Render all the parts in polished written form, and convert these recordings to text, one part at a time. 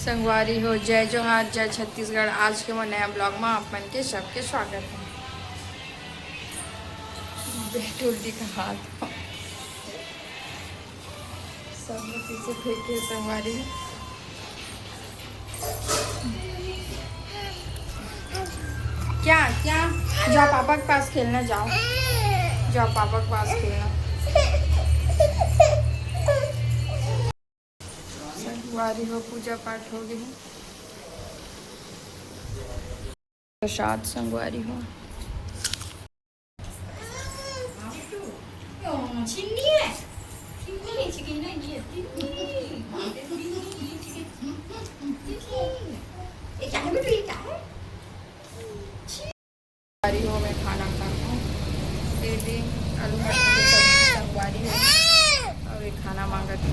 संगवारी हो, जय जोहार, जय छत्तीसगढ़। आज के वो नया ब्लॉग में अपन के सबके स्वागत है। बेटुल्टी का हाथ सब लोग पीछे फेंके संगवारी। क्या क्या जाओ पापा के पास खेलना, जाओ जाओ पापा के पास खेलना। संगवारी हो, पूजा पाठ हो गई, प्रसाद संगवारी हो। संगवारी हो, मैं खाना खाता हूँ। दीदी आलू मटर की सब्जी संगवारी हो और ये खाना मांगा था।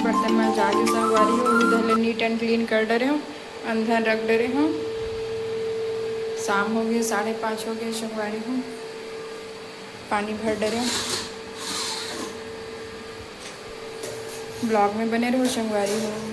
बर्तन में जाके संगवारी हूँ, उधर नीट एंड क्लीन कर डरे हूँ, अंदर रख डरे हूँ। शाम हो गई, 5:30 हो गए। संगवारी हूँ, पानी भर डरे हूँ। ब्लॉग में बने रहो संगवारी हूँ।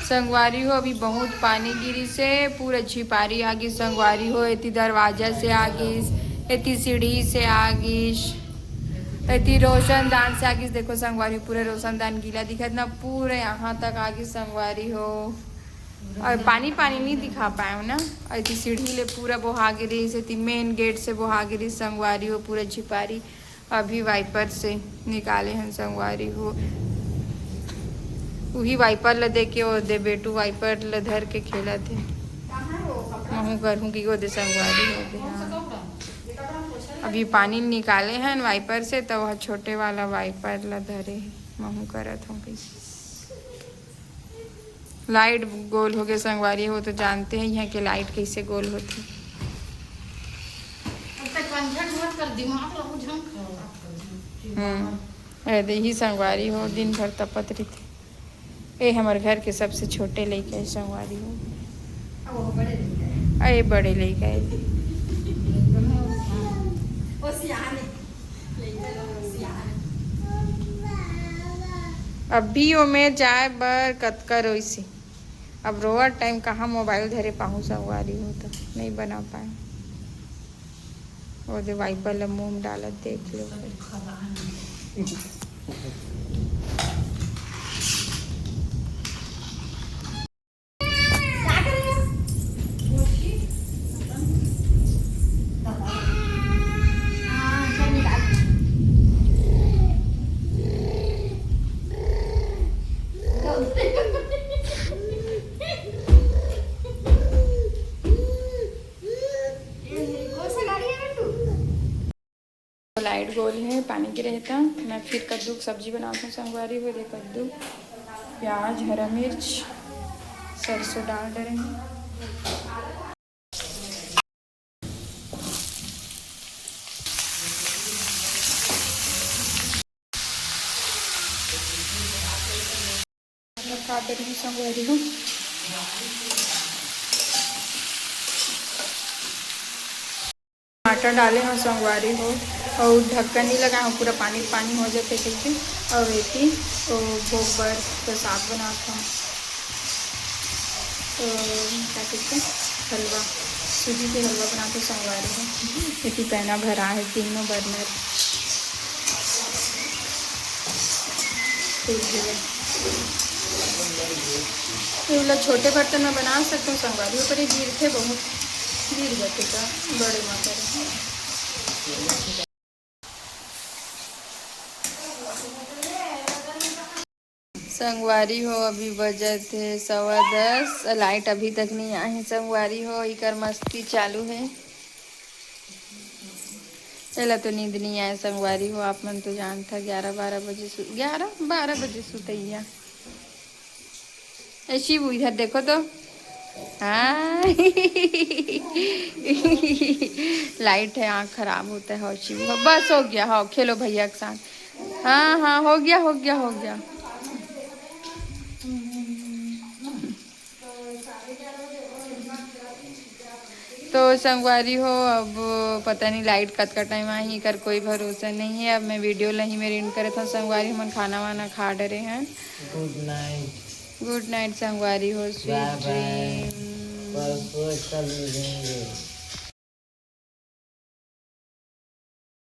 संगवारी हो अभी बहुत पानी गिरी से पूरा झिपारी आगी संगवारी हो इति दरवाजा से आगिस इति सीढ़ी से आगिस इति रोशनदान से आगिस। देखो संगवारी पूरे रोशनदान गीला दिखत ना पूरे यहाँ तक आगिस संगवारी हो और पानी पानी नहीं दिखा पाए ना। इति सीढ़ी ले पूरा बोहा गिरी इति मेन गेट से बोहा गिरी संगवारी हो पूरा झिपारी। अभी वाइपर से निकाले हैं संगवारी हो वही वाइपर ला दे के वो दे बेटू वाइपर ला धर के खेला थे महू करूँ कि वो दे संगवारी हो दे। हाँ अभी पानी निकाले हैं वाइपर से तो वह छोटे वाला वाइपर ला धरे महू करत हूँ कि लाइट गोल हो गए संगवारी हो तो जानते हैं यहाँ के लाइट कैसे गोल होती। यही संगवारी हो दिन भर तपत रहती। ये हमारे घर के सबसे छोटे लड़का संगवारी हो अरे बड़े लड़का अभी वो में जाए बर कतका रोइसी अब रोआ टाइम कहाँ मोबाइल धरे पाहूँ संगवारी हो तो नहीं बना पाए वो दे वाइपर ला मुँह डालत देख लो। लाइट गोल है पानी के रहता मैं फिर कद्दू की सब्जी बनाता हूँ संगवारी हो दे कद्दू प्याज हरा मिर्च सरसों डाल डालेंगे। काट रही संगवारी हो टमाटर डाले हैं संगवारी हो और ढक्कन नहीं लगा हूँ पूरा पानी पानी हो जाते कहते और वेटी तो गोबर प्रसाद बनाता हूँ तो क्या कहते हैं हलवा सूजी के हलवा बनाते संगवारी हो इतनी पैना भरा है तीनों बर्नर ये वाला छोटे बर्तन में बना सकते हूँ संगवारी हो पर ये गिरते बहुत गिर जाते का बड़े मात्रा संगवारी हो अभी बजत है 10:15 लाइट अभी तक नहीं आई है संगवारी हो इकर मस्ती चालू है। चला तो नींद नहीं आए संगवारी हो आप मन तो जानता 11-12 बजे सुतैया ऐसी इधर देखो तो हाँ लाइट है आँख खराब होता है शिव बस हो गया हाँ खेलो भैया के साथ हाँ हाँ हो गया तो संगवारी हो अब पता नहीं लाइट कत का टाइम आई कर कोई भरोसा नहीं है। अब मैं वीडियो नहीं मेरी इन करे था संगवारी मन खाना वाना खा डरे हैं। गुड नाइट संगवारी हो स्वीट ड्रीम।